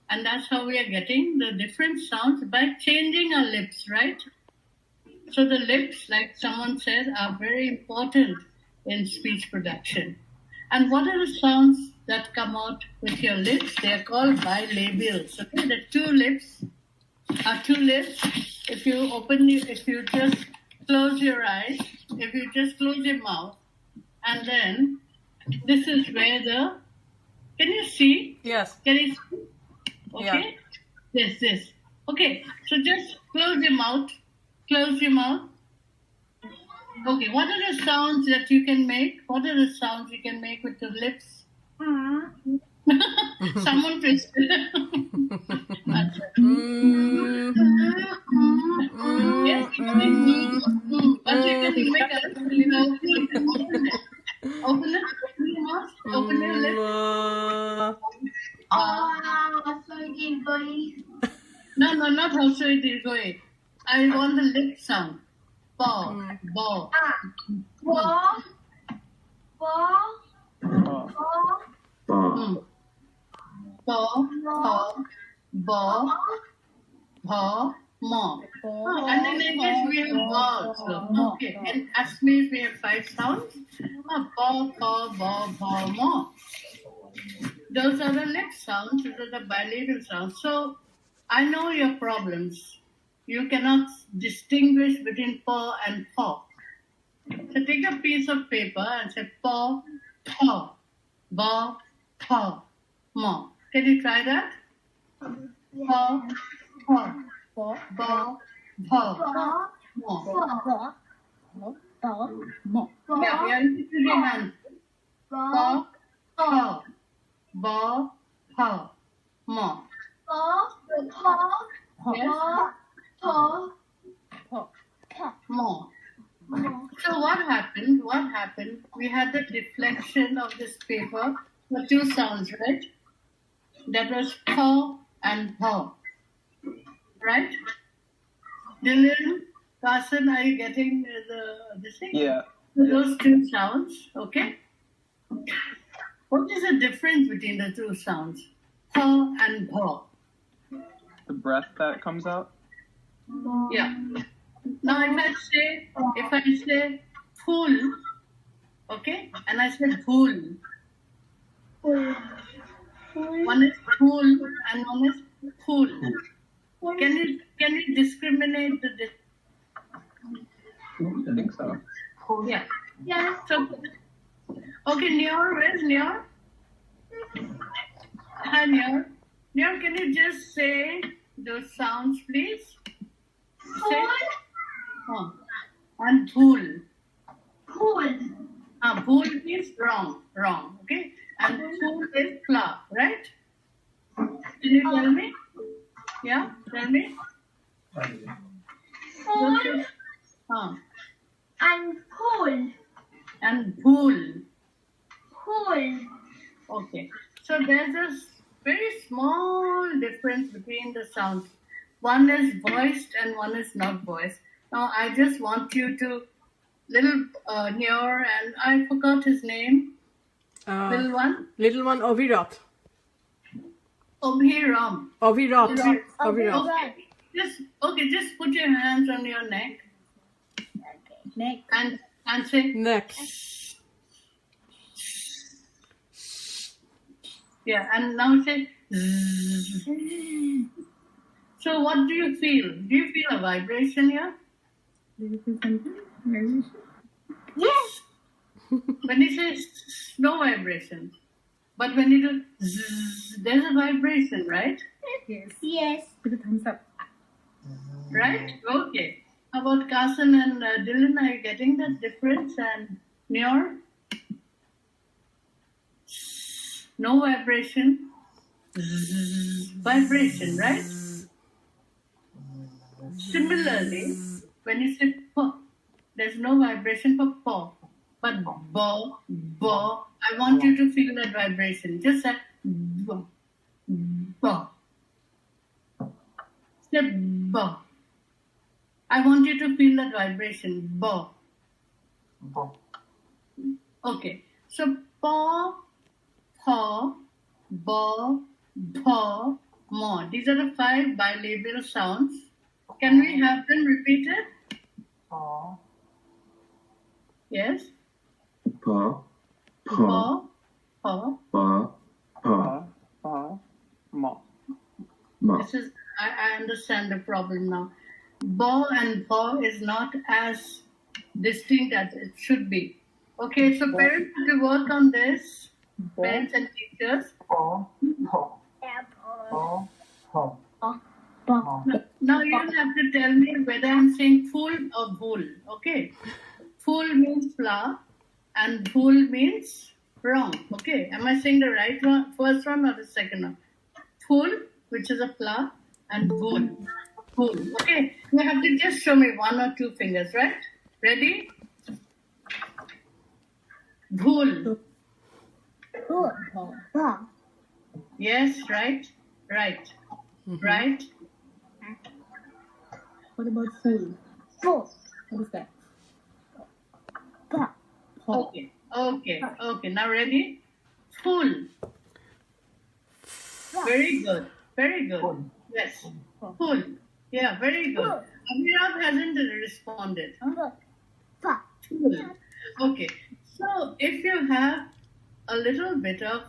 And that's how we are getting the different sounds by changing our lips, right? So the lips, like someone said, are very important in speech production. And what are the sounds that come out with your lips? They are called bilabials. Okay, the two lips are two lips. If you just close your eyes, if you just close your mouth, and then this is where can you see? Yes. Can you see? Okay? Yeah. This. Okay, so just close your mouth. Close your mouth. Okay, what are the sounds that you can make? What are the sounds you can make with your lips? Someone please. Yes, but you can make open it, open your mouth, open your lips. No, not also it is going. I want the lip sound. Ball, ball. Ball. Ball. Ball. Ball. Ball. Ball. More. And in English we have balls. So, okay. In Assamese we have 5 sounds. Ball, ball, ball, ball, more. Those are the lip sounds. Those are the bilabial sounds. So I know your problems. You cannot distinguish between paw and paw. So take a piece of paper and say paw, paw, paw, paw, maw. Can you try that? Paw, paw, paw, paw, paw, maw. Yeah, we are using your hands. Paw, paw, paw, paw, maw. Yes. More. So what happened? We had the deflection of this paper for 2 sounds, right? That was paw and paw. Right? Dylan, Carson, are you getting the thing? Yeah. Those 2 sounds, okay? What is the difference between the 2 sounds? Paw and paw. The breath that comes out? Yeah. Now if I say pool, okay, and I say pool. One is pool and one is pool. Can you discriminate the I think so. Yeah. Yeah. So okay, Nior, where's Nior? Hi Nior. Nior, can you just say those sounds, please? Say. And pool. Pool. Pool is wrong. Okay? And pool is flower, right? Can you tell me? Yeah, tell me. Pool. And pool. And pool. Pool. Okay. So there's a very small difference between the sounds. One is voiced and one is not voiced. Now I just want you to little Nior, and I forgot his name. Little one, Ovirat. Obhiram. Ovirat. Okay, just put your hands on your neck. Neck. And say Neck. Yeah, and now say So what do you feel? Do you feel a vibration here? Do you feel something? Yes. When you say no vibration. But when you do zzz, there's a vibration, right? Yes. Yes. With a thumbs up. Right? Okay. How about Carson and Dylan? Are you getting that difference? And Nior? No vibration. Zzz, vibration, right? Similarly, when you say po, there's no vibration for po. But bo, I want you to feel that vibration. Just say bo, bo. Say bo. I want you to feel that vibration. Bo. Okay. So po, po, bo, po, Mo. These are the 5 bilabial sounds. Can we have them repeated? Yes. Pa, pa, Po, po. pa, pa, Ma. ma. This is, I understand the problem now. Bo and po is not as distinct as it should be. Okay, so parents have to work on this. Parents and teachers. Now you don't have to tell me whether I'm saying full or bhul. Okay, full means flour and bhul means wrong. Okay, am I saying the right one, first one or the second one? Full, which is a flour, and bhul. Bhul. Okay, you have to just show me 1 or 2 fingers, right? Ready? Bhul. Yes, right, right, right. What about full? What is that? Okay, okay, okay. Now ready? Full. Very good, very good. Yes, full. Yeah, very good. Abhirab hasn't responded. Huh? Full. Okay, so if you have a little bit of